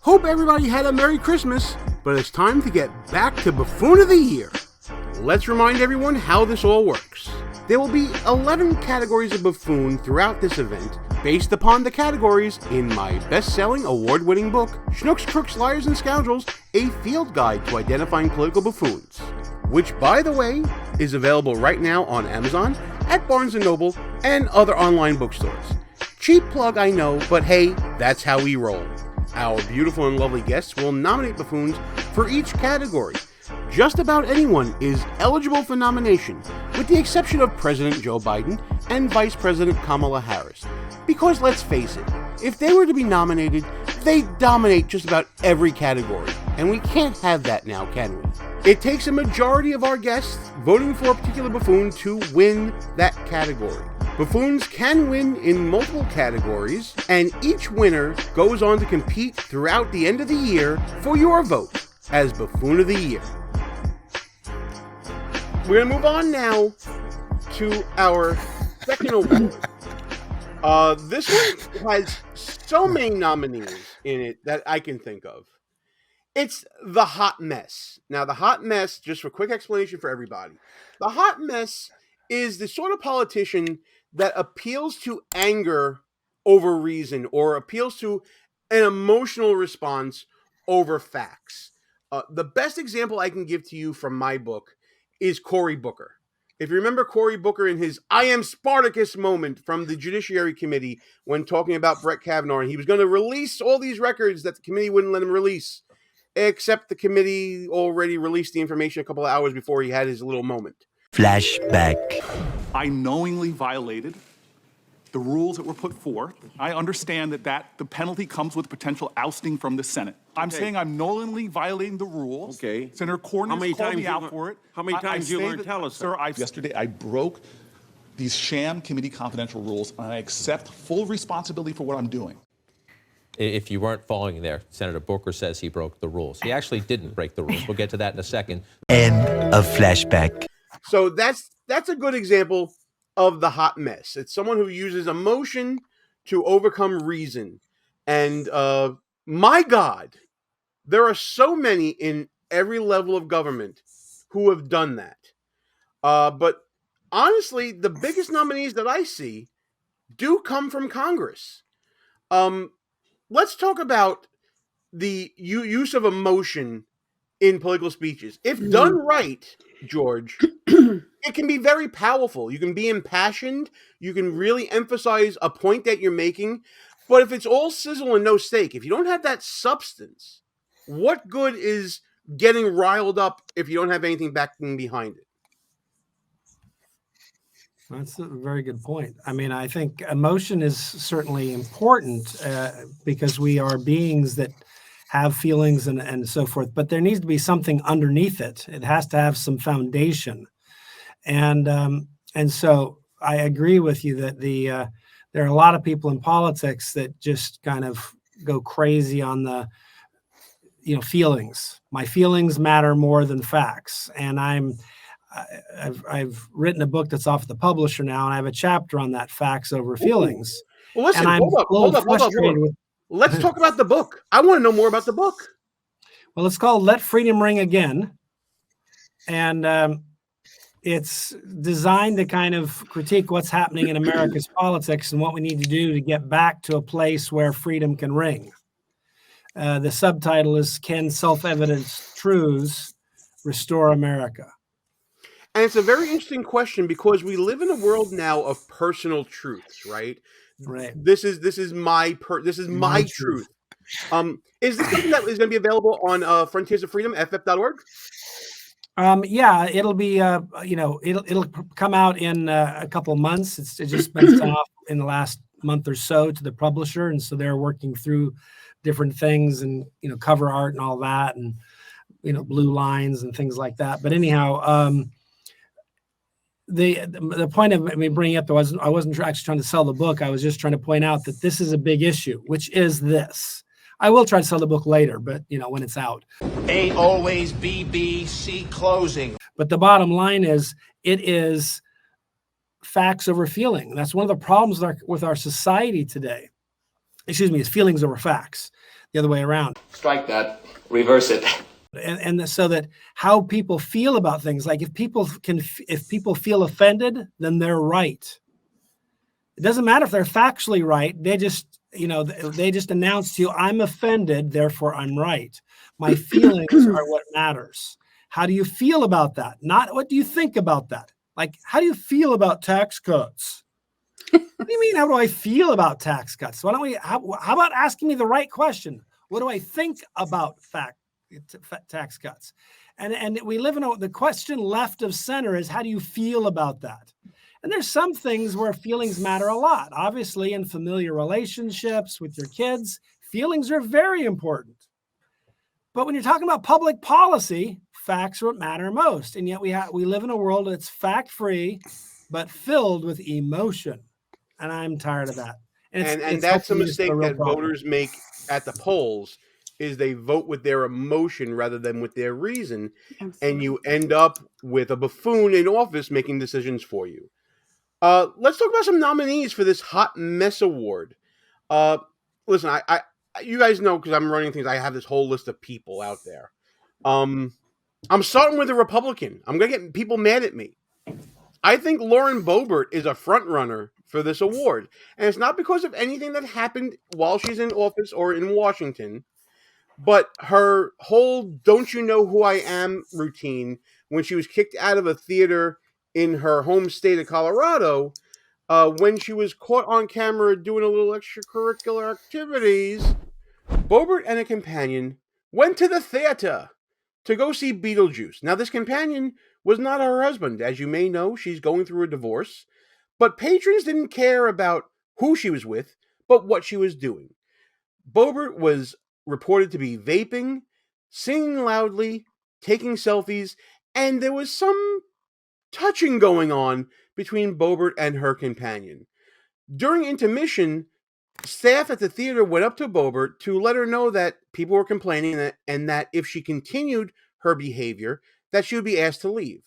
Hope everybody had a Merry Christmas, but it's time to get back to Buffoon of the Year. Let's remind everyone how this all works. There will be 11 categories of buffoon throughout this event, based upon the categories in my best-selling, award-winning book, Schnooks, Crooks, Liars, and Scoundrels, A Field Guide to Identifying Political Buffoons, which, by the way, is available right now on Amazon, at Barnes & Noble, and other online bookstores. Cheap plug, I know, but hey, that's how we roll. Our beautiful and lovely guests will nominate buffoons for each category. Just about anyone is eligible for nomination, with the exception of President Joe Biden and Vice President Kamala Harris. Because let's face it, if they were to be nominated, they dominate just about every category, and we can't have that now, can we? It takes a majority of our guests voting for a particular buffoon to win that category. Buffoons can win in multiple categories, and each winner goes on to compete throughout the end of the year for your vote as Buffoon of the Year. We're going to move on now to our second award. This one has so many nominees in it that I can think of. It's the hot mess. Now, the hot mess, just for quick explanation for everybody, the hot mess is the sort of politician that appeals to anger over reason or appeals to an emotional response over facts. The best example I can give to you from my book is Cory Booker. If you remember Cory Booker in his I am Spartacus moment from the Judiciary Committee when talking about Brett Kavanaugh, and he was going to release all these records that the committee wouldn't let him release, except the committee already released the information a couple of hours before he had his little moment. Flashback. I knowingly violated the rules that were put forth. I understand that the penalty comes with potential ousting from the Senate. I'm saying I'm knowingly violating the rules. Okay. Senator Cornyn called me out for it. How many times you learn to tell us, sir? Yesterday, I broke these sham committee confidential rules, and I accept full responsibility for what I'm doing. If you weren't following there, Senator Booker says he broke the rules. He actually didn't break the rules. We'll get to that in a second. End of flashback. So that's a good example of the hot mess. It's someone who uses emotion to overcome reason. And my God, there are so many in every level of government who have done that. But honestly, the biggest nominees that I see do come from Congress. Let's talk about the use of emotion in political speeches. If done right, George, it can be very powerful. You can be impassioned. You can really emphasize a point that you're making. But if it's all sizzle and no steak, if you don't have that substance, what good is getting riled up if you don't have anything backing behind it? That's a very good point. I mean, I think emotion is certainly important because we are beings that have feelings and so forth, but there needs to be something underneath it. It has to have some foundation. And so I agree with you that there are a lot of people in politics that just kind of go crazy on the, feelings. My feelings matter more than facts. And I've written a book that's off the publisher now, and I have a chapter on that, facts over feelings. Well, listen, and hold up. Let's talk about the book. I want to know more about the book. Well, it's called Let Freedom Ring Again. And it's designed to kind of critique what's happening in America's politics and what we need to do to get back to a place where freedom can ring. The subtitle is Can Self-Evident Truths Restore America? And it's a very interesting question because we live in a world now of personal truths, right? Right. This is my truth. Is this something that is going to be available on Frontiers of Freedom, ff.org? Yeah, it'll be it'll come out in a couple of months. It just been sent off in the last month or so to the publisher, and so they're working through different things and cover art and all that, and blue lines and things like that. But anyhow, the point of me bringing up, I wasn't actually trying to sell the book. I was just trying to point out that this is a big issue, which is this. I will try to sell the book later, but when it's out. A always BBC closing. But the bottom line is, it is facts over feeling. That's one of the problems with our society today. It's feelings over facts. the other way around. Strike that. Reverse it. And so that how people feel about things, like if people feel offended, then they're right. It doesn't matter if they're factually right. They just announce to you, I'm offended, therefore I'm right. My feelings are what matters. How do you feel about that? Not what do you think about that? Like, how do you feel about tax cuts? What do you mean, how do I feel about tax cuts? Why don't we, how about asking me the right question? What do I think about tax cuts? And we live in the question left of center is, how do you feel about that? And there's some things where feelings matter a lot. Obviously, in familiar relationships with your kids, feelings are very important. But when you're talking about public policy, facts are what matter most. And yet we live in a world that's fact-free, but filled with emotion. And I'm tired of that. And that's a mistake that voters make at the polls, is they vote with their emotion rather than with their reason. Absolutely. And you end up with a buffoon in office making decisions for you. Let's talk about some nominees for this Hot Mess Award. Listen, I you guys know, because I'm running things, I have this whole list of people out there. I'm starting with a Republican. I'm going to get people mad at me. I think Lauren Boebert is a front runner for this award. And it's not because of anything that happened while she's in office or in Washington, but her whole "don't you know who I am" routine when she was kicked out of a theater in her home state of Colorado, when she was caught on camera doing a little extracurricular activities. Boebert and a companion went to the theater to go see Beetlejuice. Now, this companion was not her husband. As you may know, she's going through a divorce. But patrons didn't care about who she was with, but what she was doing. Boebert was reported to be vaping, singing loudly, taking selfies, and there was some touching going on between Boebert and her companion. During intermission, staff at the theater went up to Boebert to let her know that people were complaining and that if she continued her behavior, that she would be asked to leave.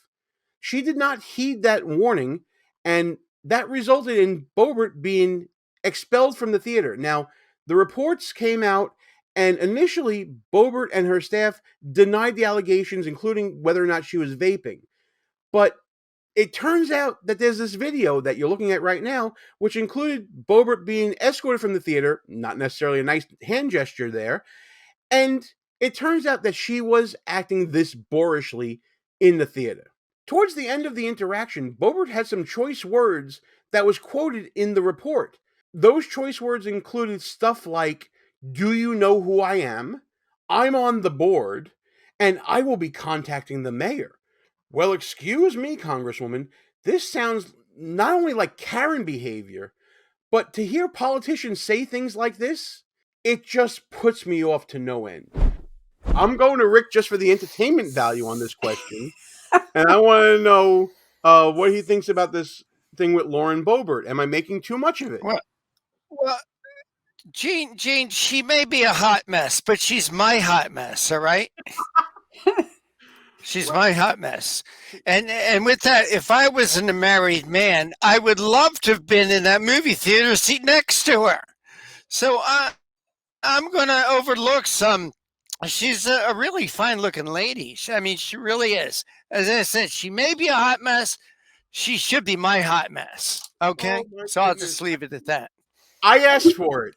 She did not heed that warning, and that resulted in Boebert being expelled from the theater. Now, the reports came out, and initially, Boebert and her staff denied the allegations, including whether or not she was vaping. But it turns out that there's this video that you're looking at right now, which included Boebert being escorted from the theater, not necessarily a nice hand gesture there, and it turns out that she was acting this boorishly in the theater. Towards the end of the interaction, Boebert had some choice words that was quoted in the report. Those choice words included stuff like, "Do you know who I am? I'm on the board, and I will be contacting the mayor." Well, excuse me, Congresswoman, this sounds not only like Karen behavior, but to hear politicians say things like this, it just puts me off to no end. I'm going to Rick just for the entertainment value on this question, and I want to know what he thinks about this thing with Lauren Boebert. Am I making too much of it? Well, Gene, she may be a hot mess, but she's my hot mess, all right? She's my hot mess. And with that, if I wasn't a married man, I would love to have been in that movie theater seat next to her. So I'm going to overlook some. She's a really fine-looking lady. I mean, she really is. As I said, she may be a hot mess. She should be my hot mess. Okay? So I'll just leave it at that. I asked for it.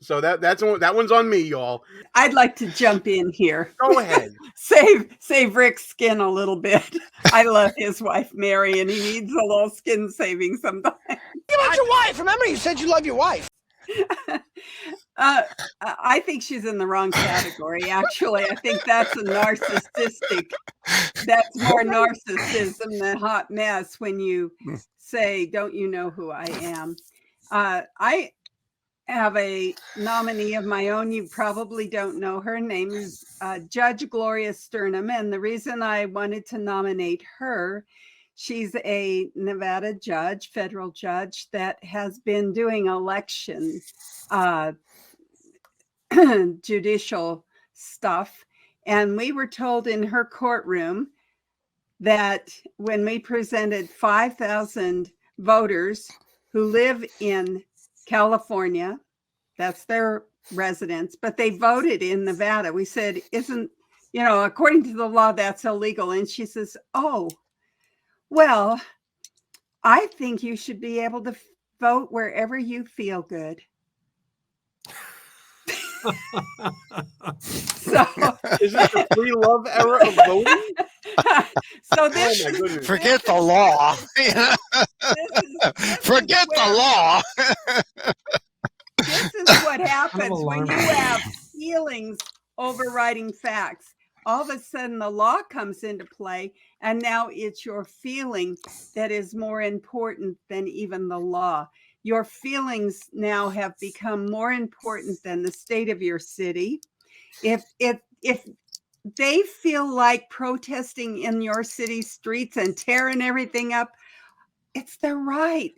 So that one's on me, y'all. I'd like to jump in here. Go ahead. Save Rick's skin a little bit. I love his wife, Mary, and he needs a little skin saving sometimes. You love your wife. Remember, you said you love your wife. I think she's in the wrong category, actually. I think that's a narcissistic. That's more narcissism than hot mess when you say, "Don't you know who I am?" I have a nominee of my own. You probably don't know her. Her name is Judge Gloria Sternum. And the reason I wanted to nominate her, she's a Nevada judge, federal judge, that has been doing election judicial stuff. And we were told in her courtroom that when we presented 5,000 voters who live in California, that's their residents, but they voted in Nevada. We said, isn't, according to the law, that's illegal. And she says, oh, well, I think you should be able to vote wherever you feel good. So is this the free love era of voting? So this, oh my goodness. Forget the law. Forget the law. This is what happens when you have feelings overriding facts. All of a sudden, the law comes into play, and now it's your feeling that is more important than even the law. Your feelings now have become more important than the state of your city. If they feel like protesting in your city streets and tearing everything up, it's their right.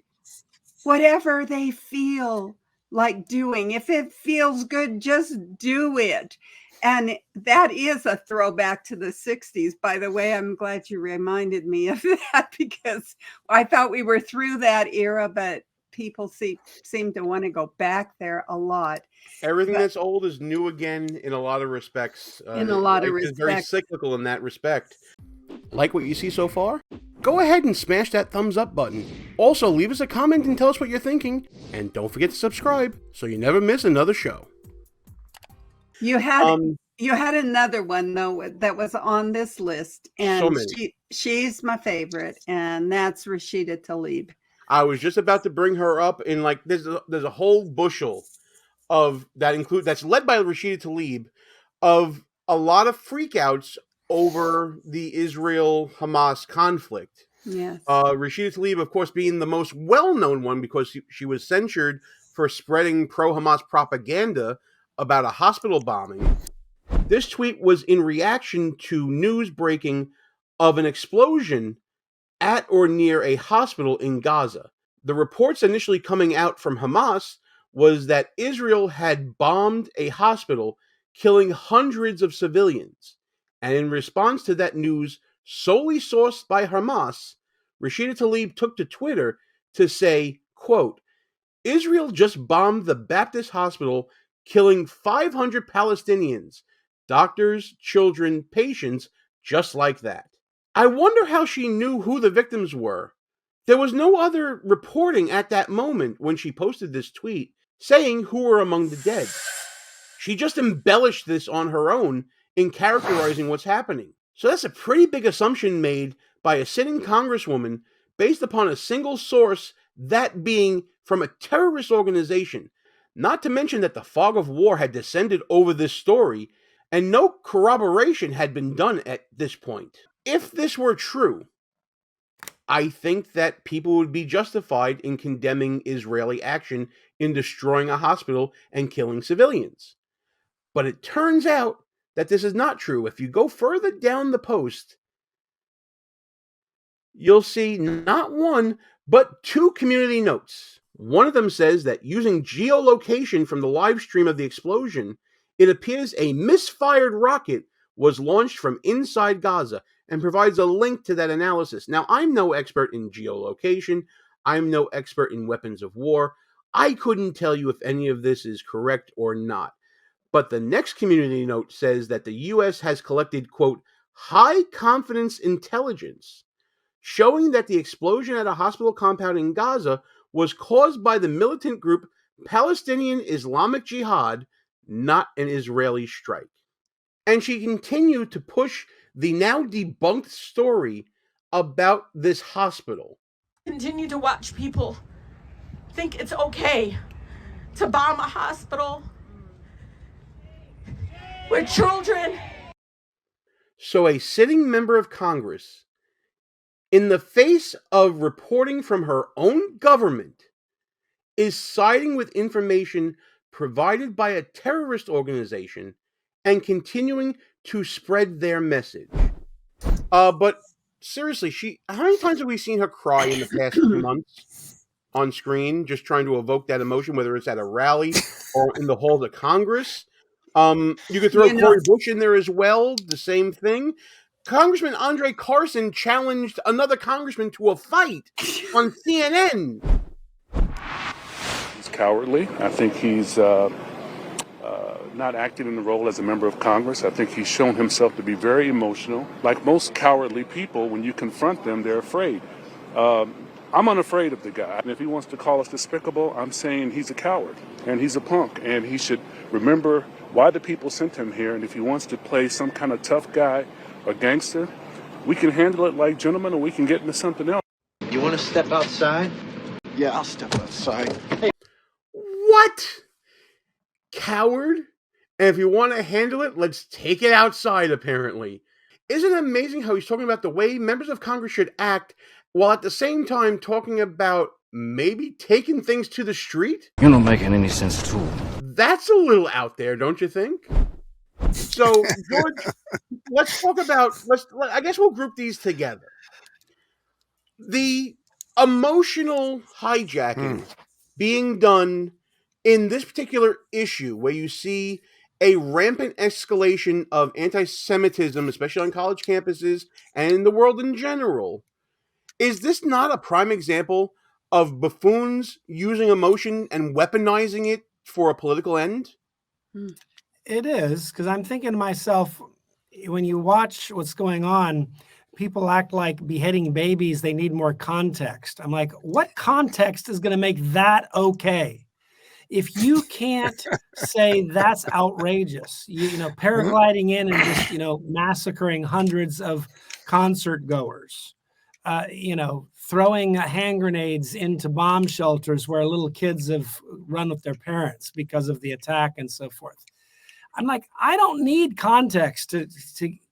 Whatever they feel like doing, if it feels good, just do it. And that is a throwback to the 60s. By the way, I'm glad you reminded me of that, because I thought we were through that era, but people seem to want to go back there a lot. Everything that's old is new again in a lot of respects. In a lot of respects. It's very respects. cyclical in that respect. Like what you see so far? Go ahead and smash that thumbs up button. Also, leave us a comment and tell us what you're thinking. And don't forget to subscribe so you never miss another show. You had another one, though, that was on this list. And she's my favorite, and that's Rashida Tlaib. I was just about to bring her up, and like there's a whole bushel of that's led by Rashida Tlaib, of a lot of freakouts over the Israel-Hamas conflict. Yes. Rashida Tlaib, of course, being the most well-known one because she was censured for spreading pro-Hamas propaganda about a hospital bombing. This tweet was in reaction to news breaking of an explosion at or near a hospital in Gaza. The reports initially coming out from Hamas was that Israel had bombed a hospital, killing hundreds of civilians. And in response to that news, solely sourced by Hamas, Rashida Tlaib took to Twitter to say, quote, Israel just bombed the Baptist hospital, killing 500 Palestinians, doctors, children, patients, just like that. I wonder how she knew who the victims were. There was no other reporting at that moment when she posted this tweet saying who were among the dead. She just embellished this on her own in characterizing what's happening. So that's a pretty big assumption made by a sitting congresswoman based upon a single source, that being from a terrorist organization. Not to mention that the fog of war had descended over this story and no corroboration had been done at this point. If this were true, I think that people would be justified in condemning Israeli action in destroying a hospital and killing civilians. But it turns out that this is not true. If you go further down the post, you'll see not one, but two community notes. One of them says that using geolocation from the live stream of the explosion, it appears a misfired rocket was launched from inside Gaza, and provides a link to that analysis. Now, I'm no expert in geolocation. I'm no expert in weapons of war. I couldn't tell you if any of this is correct or not. But the next community note says that the U.S. has collected, quote, high-confidence intelligence, showing that the explosion at a hospital compound in Gaza was caused by the militant group Palestinian Islamic Jihad, not an Israeli strike. And she continued to push the now debunked story about this hospital. Continue to watch people think it's okay to bomb a hospital with children. So a sitting member of Congress, in the face of reporting from her own government, is siding with information provided by a terrorist organization and continuing to spread their message. But seriously, how many times have we seen her cry in the past few months on screen, just trying to evoke that emotion, whether it's at a rally or in the halls of Congress? You could throw Cory Bush in there as well, the same thing. Congressman Andre Carson challenged another congressman to a fight on CNN. He's cowardly. I think he's not acting in the role as a member of Congress. I think he's shown himself to be very emotional. Like most cowardly people, when you confront them, they're afraid. I'm unafraid of the guy. And if he wants to call us despicable, I'm saying he's a coward and he's a punk, and he should remember why the people sent him here. And if he wants to play some kind of tough guy or gangster, we can handle it like gentlemen, or we can get into something else. You want to step outside? Yeah, I'll step outside. Hey. What? Coward? And if you want to handle it, let's take it outside, apparently. Isn't it amazing how he's talking about the way members of Congress should act, while at the same time talking about maybe taking things to the street? You're not making any sense at all. That's a little out there, don't you think? So, George, let's talk about, I guess we'll group these together. The emotional hijacking being done in this particular issue, where you see a rampant escalation of anti-Semitism, especially on college campuses and in the world in general. Is this not a prime example of buffoons using emotion and weaponizing it for a political end? It is, because I'm thinking to myself, when you watch what's going on, people act like beheading babies, they need more context. I'm like, what context is going to make that okay? If you can't say that's outrageous, you know, paragliding in and just, you know, massacring hundreds of concert goers, you know, throwing hand grenades into bomb shelters where little kids have run with their parents because of the attack and so forth. I'm like, I don't need context to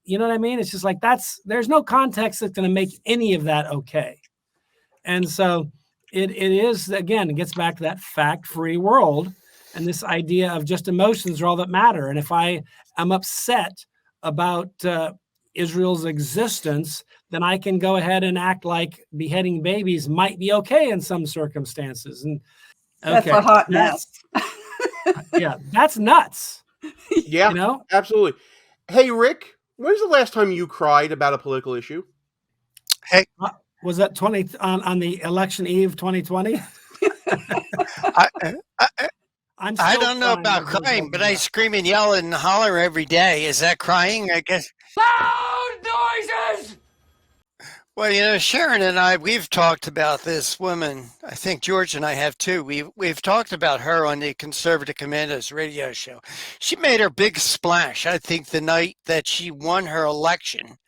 you know what I mean? It's just like, there's no context that's going to make any of that okay. And so it is, again, it gets back to that fact-free world and this idea of just emotions are all that matter. And if I am upset about Israel's existence, then I can go ahead and act like beheading babies might be okay in some circumstances. And that's a hot mess. Yeah, that's nuts. Yeah, you know? Absolutely. Hey, Rick, when's the last time you cried about a political issue? Hey, was that on the election eve 2020? I don't know about crying, but I scream and yell and holler every day. Is that crying? I guess. Loud noises! Well, you know, Sharron and I, we've talked about this woman. I think George and I have too. We've talked about her on the Conservative Commandos radio show. She made her big splash, I think, the night that she won her election,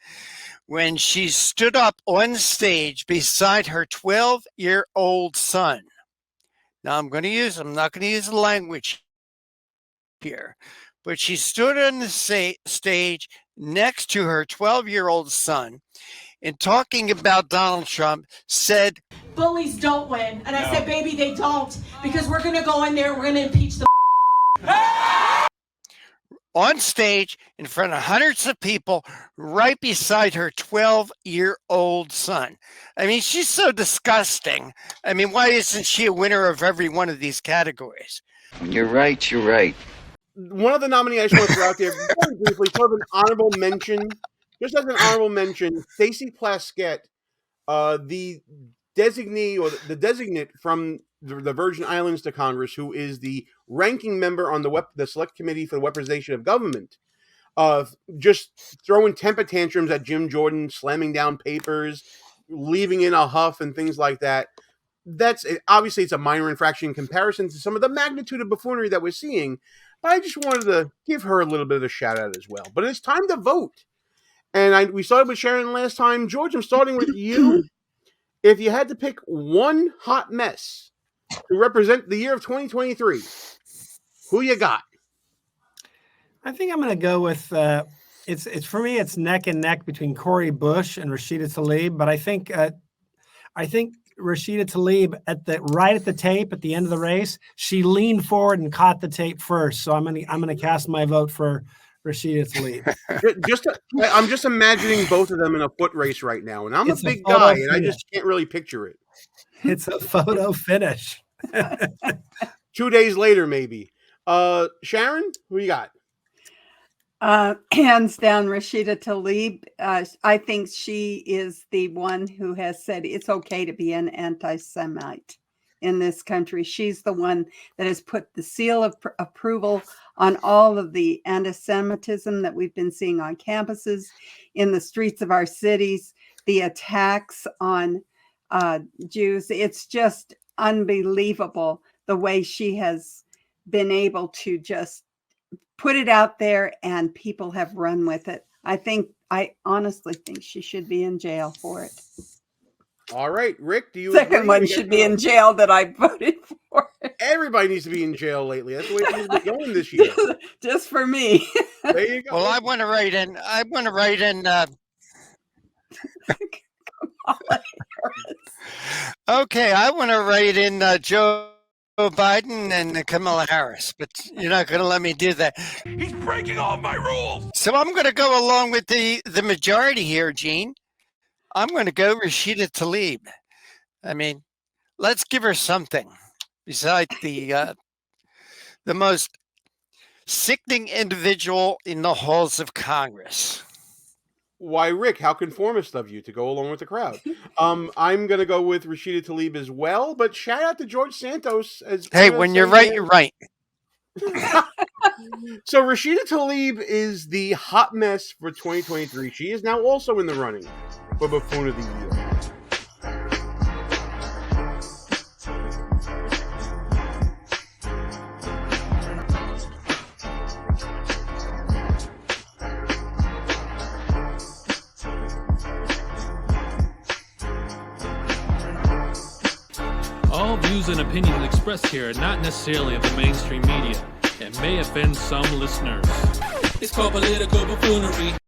when she stood up on stage beside her 12-year-old son. Now, I'm not going to use the language here, but she stood on the stage next to her 12-year-old son and talking about Donald Trump said, bullies don't win. And I said, baby, they don't, because we're going to go in there, we're going to impeach the on stage in front of hundreds of people right beside her 12-year-old son. I mean, she's so disgusting. I mean, why isn't she a winner of every one of these categories? You're right. You're right. One of the nominees I just want to throw out there, very briefly, sort of an honorable mention. Just as an honorable mention, Stacey Plaskett, the designee or the designate from the Virgin Islands to Congress, who is the ranking member on the Select Committee for the Weaponization of Government, just throwing temper tantrums at Jim Jordan, slamming down papers, leaving in a huff and things like that. That's obviously it's a minor infraction in comparison to some of the magnitude of buffoonery that we're seeing, but I just wanted to give her a little bit of a shout out as well. But it's time to vote. And we started with Sharron last time. George, I'm starting with you. If you had to pick one hot mess to represent the year of 2023, who you got? I think I'm going to go with it's for me. It's neck and neck between Cori Bush and Rashida Tlaib. But I think Rashida Tlaib right at the tape at the end of the race, she leaned forward and caught the tape first. So I'm going to cast my vote for Rashida Tlaib. I'm just imagining both of them in a foot race right now, and I'm a big guy, and I just can't really picture it. It's a photo finish. 2 days later, maybe. Sharron, who you got? Hands down, Rashida Tlaib. I think she is the one who has said it's okay to be an anti-Semite. in this country. She's the one that has put the seal of approval on all of the anti-Semitism that we've been seeing on campuses, in the streets of our cities, the attacks on Jews. It's just unbelievable the way she has been able to just put it out there and people have run with it. I honestly think she should be in jail for it. All right, Rick, do you Second agree? one should be in jail that I voted for. Everybody needs to be in jail lately. That's the way things have been going this year. Just for me. There you go. Well, I want to write in. Okay, I want to write in Joe Biden and Kamala Harris, but you're not going to let me do that. He's breaking all my rules. So I'm going to go along with the majority here, Gene. I'm going to go Rashida Tlaib. I mean, let's give her something besides the most sickening individual in the halls of Congress. Why, Rick, how conformist of you to go along with the crowd. I'm going to go with Rashida Tlaib as well, but shout out to George Santos. Hey, when you're right, you're right. So Rashida Tlaib is the hot mess for 2023. She is now also in the running for Buffoon of the Year. All views and opinions expressed here are not necessarily of the mainstream media and may offend some listeners. It's called political buffoonery.